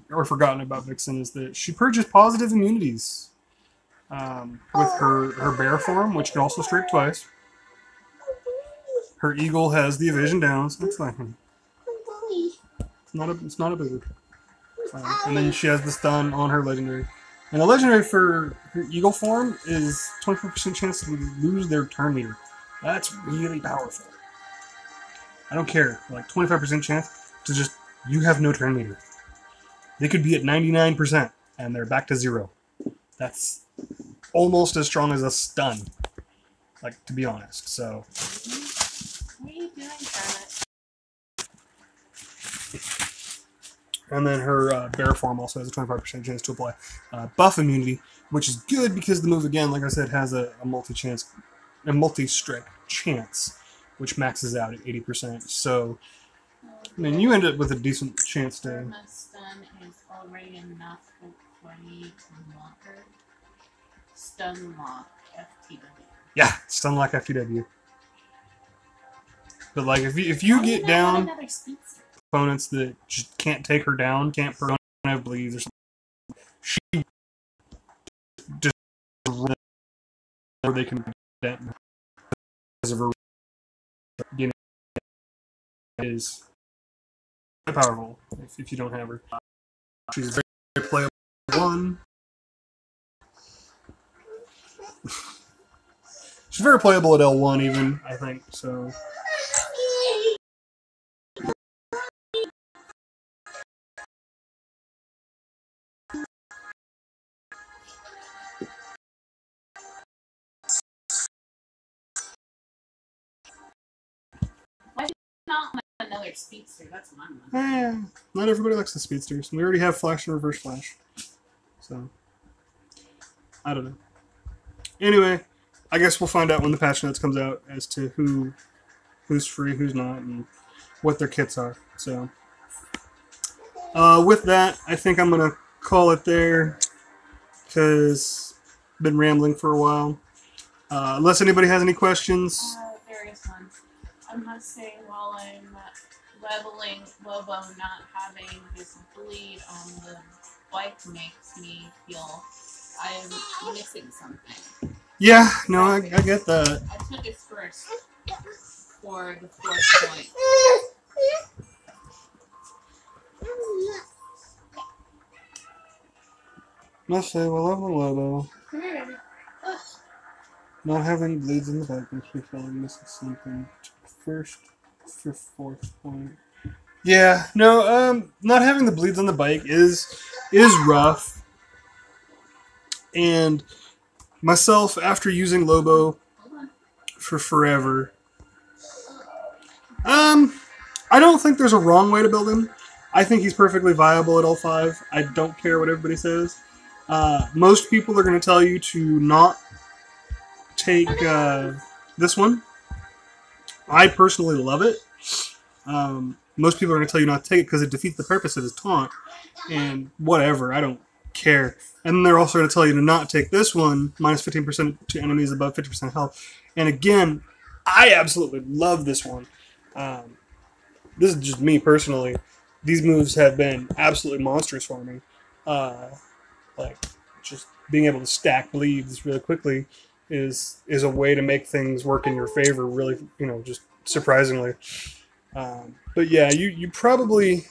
S1: are forgotten about Vixen, is that she purges positive immunities with her bear form, which can also strike twice. Her eagle has the evasion downs. That's fine. It's not a boob. And then she has the stun on her legendary. And the legendary for her eagle form is 24% chance to lose their turn meter. That's really powerful. I don't care. Like 25% chance to just, you have no turn meter. They could be at 99% and they're back to 0. That's almost as strong as a stun. Like, to be honest. So.
S3: What are you doing, Charlotte?
S1: And then her bear form also has a 25% chance to apply buff immunity, which is good because the move, again, like I said, has a multi-strike chance, which maxes out at 80%. So, I mean, you end up with a decent chance to.
S3: My stun is already enough for me to lock her. Stun lock FTW.
S1: Yeah, stun lock FTW. But like, if you get down opponents that just can't take her down, can't have bleeds or something, she just where they can that because of her, is powerful if you don't have her. She's very, very playable. One. She's very playable at L1 even, I think, so.
S3: Why not another speedster? That's what I'm wondering.
S1: Not everybody likes the speedsters. We already have Flash and Reverse Flash. So, I don't know. Anyway, I guess we'll find out when the patch notes comes out as to who's free, who's not, and what their kits are. So, with that, I think I'm going to call it there. because I've been rambling for a while. Unless anybody has any questions.
S3: Various ones. I must say, while I'm leveling Lobo, not having this bleed on the bike makes me feel I'm missing something.
S1: Yeah, no, I get that.
S3: I took it first for the 4th point.
S1: Must say, well, level Lobo.
S3: Come here, baby.
S1: Not having bleeds in the back makes me feel like missing something. First for 4th point. Yeah, no, not having the bleeds on the bike is rough. And myself, after using Lobo for forever, I don't think there's a wrong way to build him. I think he's perfectly viable at L5. I don't care what everybody says. Most people are going to tell you to not take this one. I personally love it. Most people are going to tell you not to take it because it defeats the purpose of his taunt. And whatever, I don't care. And they're also going to tell you to not take this one, minus 15% to enemies above 50% health. And again, I absolutely love this one. This is just me personally. These moves have been absolutely monstrous for me. Like, just being able to stack bleeds really quickly is a way to make things work in your favor, really, just surprisingly. But yeah, you probably,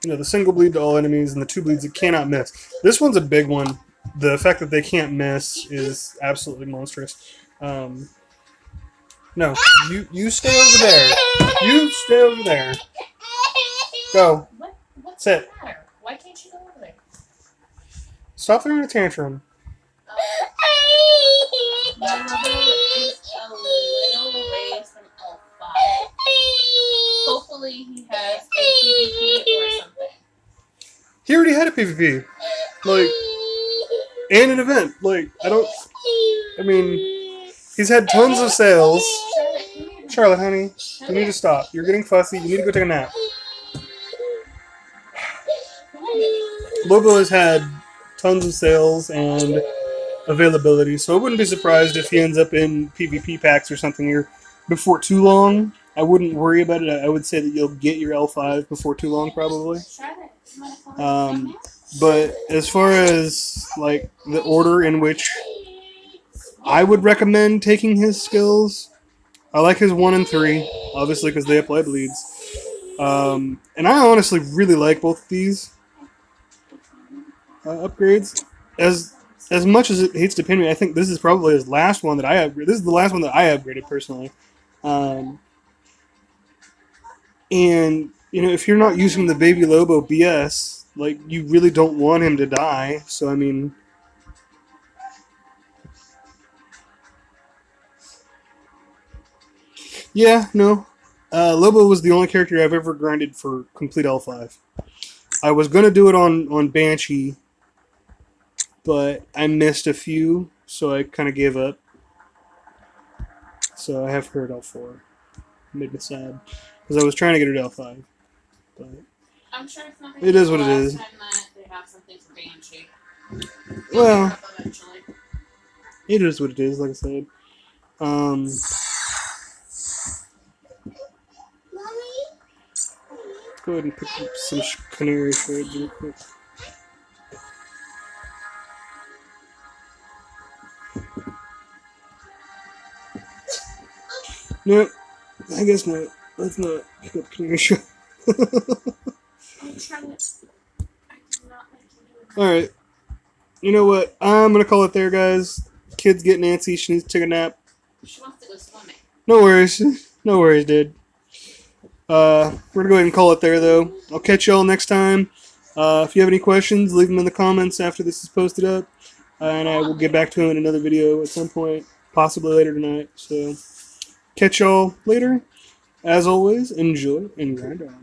S1: the single bleed to all enemies and the 2 bleeds that cannot miss. This one's a big one. The fact that they can't miss is absolutely monstrous. No, you stay over there. You stay over there. Go.
S3: What's
S1: Sit.
S3: the matter? Why can't you go over there?
S1: Stop throwing a tantrum.
S3: My Lobo is a little ways from L5. Hopefully he has a PvP or something.
S1: He already had a PvP. And an event. He's had tons of sales. Charlotte, honey, you need to stop. You're getting fussy. You need to go take a nap. Lobo has had tons of sales and availability, so I wouldn't be surprised if he ends up in PvP packs or something here before too long. I wouldn't worry about it. I would say that you'll get your L5 before too long, probably. But as far as the order in which I would recommend taking his skills, I like his 1 and 3, obviously because they apply bleeds. And I honestly really like both of these upgrades. As much as it hates to pain me, I think this is probably his last one that I upgraded. This is the last one that I upgraded personally. And if you're not using the Baby Lobo BS, you really don't want him to die. So I mean, yeah, no. Lobo was the only character I've ever grinded for complete L5. I was gonna do it on Banshee, but I missed a few, so I kind of gave up. So I have her at L4. Made me sad because I was trying to get her to L5, but
S3: I'm sure it's not.
S1: It is what it is.
S3: Time that they have something for Banshee.
S1: Well,
S3: Eventually.
S1: it is what it is. Like I said. Go ahead and pick up some canary shreds real quick. Nope, I guess not. Let's not pick up canary shreds.
S3: I'm trying to. I do not like to do it.
S1: Alright. You know what? I'm going to call it there, guys. Kid's getting antsy. She needs to take a nap.
S3: She wants to go swimming.
S1: No worries. No worries, dude. We're going to go ahead and call it there, though. I'll catch y'all next time. If you have any questions, leave them in the comments after this is posted up. And I will get back to them in another video at some point, possibly later tonight. So, catch y'all later. As always, enjoy and grind on.